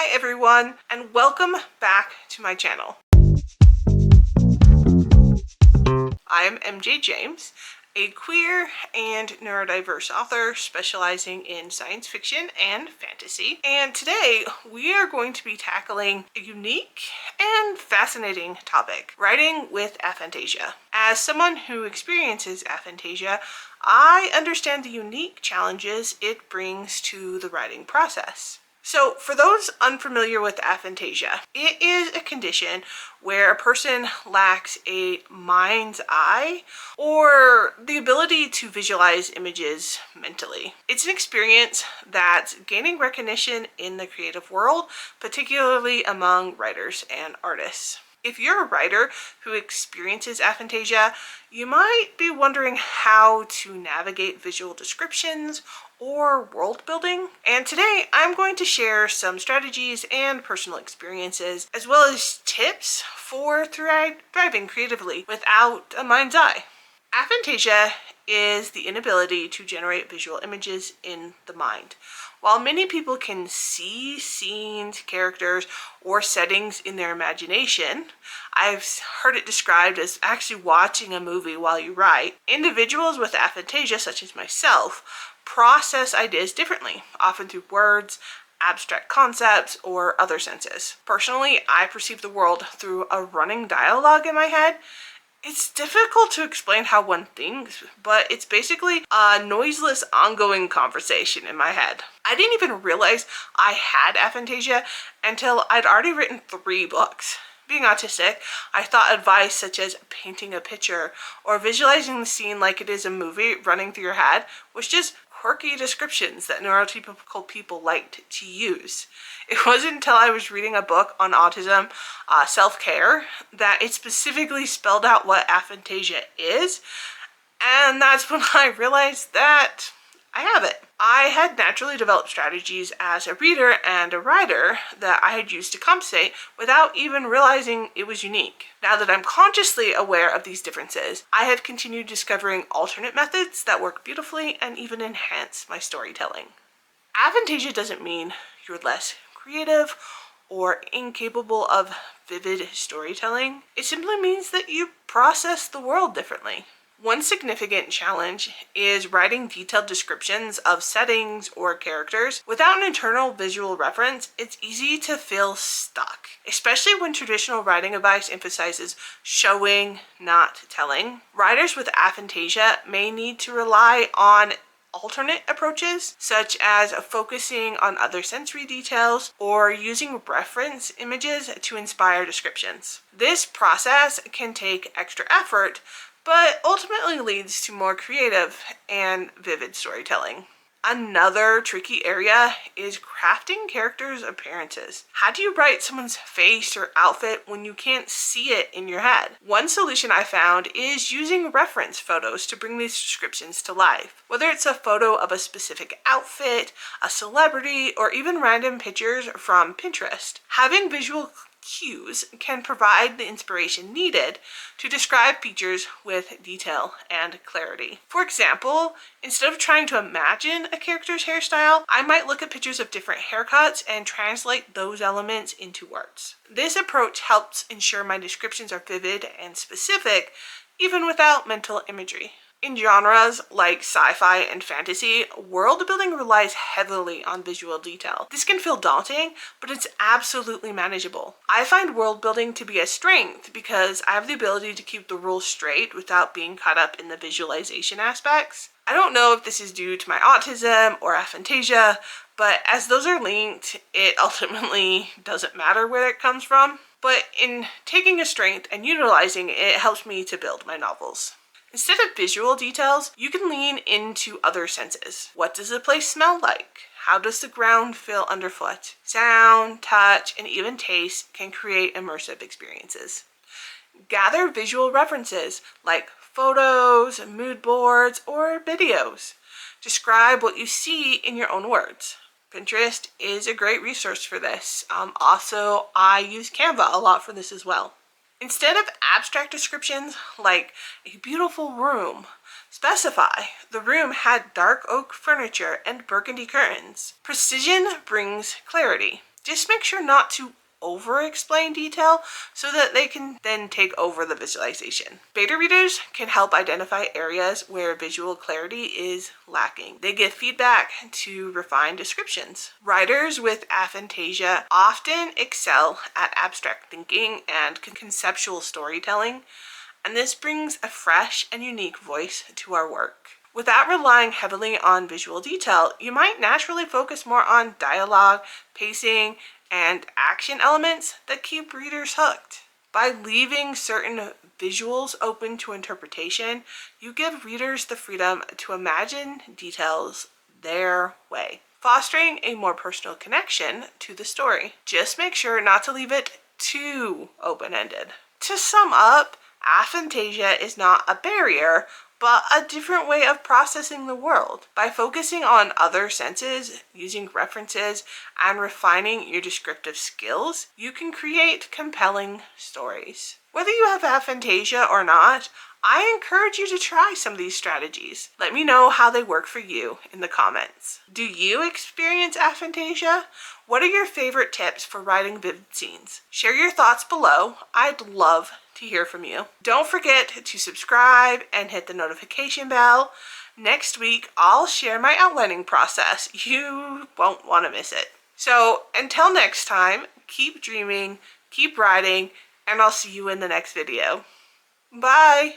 Hi everyone, and welcome back to my channel. I am MJ James, a queer and neurodiverse author specializing in science fiction and fantasy. And today we are going to be tackling a unique and fascinating topic, writing with aphantasia. As someone who experiences aphantasia, I understand the unique challenges it brings to the writing process. So for those unfamiliar with aphantasia, it is a condition where a person lacks a mind's eye or the ability to visualize images mentally. It's an experience that's gaining recognition in the creative world, particularly among writers and artists. If you're a writer who experiences aphantasia, you might be wondering how to navigate visual descriptions or world building. And today I'm going to share some strategies and personal experiences, as well as tips for thriving creatively without a mind's eye. Aphantasia is the inability to generate visual images in the mind. While many people can see scenes, characters, or settings in their imagination, I've heard it described as actually watching a movie while you write. Individuals with aphantasia, such as myself, process ideas differently, often through words, abstract concepts, or other senses. Personally, I perceive the world through a running dialogue in my head. It's difficult to explain how one thinks, but it's basically a noiseless, ongoing conversation in my head. I didn't even realize I had aphantasia until I'd already written 3 books. Being autistic, I thought advice such as painting a picture or visualizing the scene like it is a movie running through your head was just quirky descriptions that neurotypical people liked to use. It wasn't until I was reading a book on autism, self-care, that it specifically spelled out what aphantasia is, and that's when I realized that I have it. I had naturally developed strategies as a reader and a writer that I had used to compensate without even realizing it was unique. Now that I'm consciously aware of these differences, I have continued discovering alternate methods that work beautifully and even enhance my storytelling. Aphantasia doesn't mean you're less creative or incapable of vivid storytelling. It simply means that you process the world differently. One significant challenge is writing detailed descriptions of settings or characters. Without an internal visual reference, it's easy to feel stuck, especially when traditional writing advice emphasizes showing, not telling. Writers with aphantasia may need to rely on alternate approaches, such as focusing on other sensory details or using reference images to inspire descriptions. This process can take extra effort, but ultimately leads to more creative and vivid storytelling. Another tricky area is crafting characters' appearances. How do you write someone's face or outfit when you can't see it in your head? One solution I found is using reference photos to bring these descriptions to life. Whether it's a photo of a specific outfit, a celebrity, or even random pictures from Pinterest, having visual cues can provide the inspiration needed to describe features with detail and clarity. For example, instead of trying to imagine a character's hairstyle, I might look at pictures of different haircuts and translate those elements into words. This approach helps ensure my descriptions are vivid and specific, even without mental imagery. In genres like sci-fi and fantasy, world building relies heavily on visual detail. This can feel daunting, but it's absolutely manageable. I find world building to be a strength because I have the ability to keep the rules straight without being caught up in the visualization aspects. I don't know if this is due to my autism or aphantasia, but as those are linked, it ultimately doesn't matter where it comes from. But in taking a strength and utilizing it, it helps me to build my novels. Instead of visual details, you can lean into other senses. What does the place smell like? How does the ground feel underfoot? Sound, touch, and even taste can create immersive experiences. Gather visual references like photos, mood boards, or videos. Describe what you see in your own words. Pinterest is a great resource for this. Also, I use Canva a lot for this as well. Instead of abstract descriptions like a beautiful room, specify the room had dark oak furniture and burgundy curtains. Precision brings clarity. Just make sure not to over-explain detail so that they can then take over the visualization. Beta readers can help identify areas where visual clarity is lacking. They give feedback to refine descriptions. Writers with aphantasia often excel at abstract thinking and conceptual storytelling, and this brings a fresh and unique voice to our work. Without relying heavily on visual detail, you might naturally focus more on dialogue, pacing, and action elements that keep readers hooked. By leaving certain visuals open to interpretation, you give readers the freedom to imagine details their way, fostering a more personal connection to the story. Just make sure not to leave it too open-ended. To sum up, aphantasia is not a barrier, but a different way of processing the world. By focusing on other senses, using references, and refining your descriptive skills, you can create compelling stories. Whether you have aphantasia or not, I encourage you to try some of these strategies. Let me know how they work for you in the comments. Do you experience aphantasia? What are your favorite tips for writing vivid scenes? Share your thoughts below. I'd love to hear from you. Don't forget to subscribe and hit the notification bell. Next week, I'll share my outlining process. You won't want to miss it. So until next time, keep dreaming, keep writing, and I'll see you in the next video. Bye!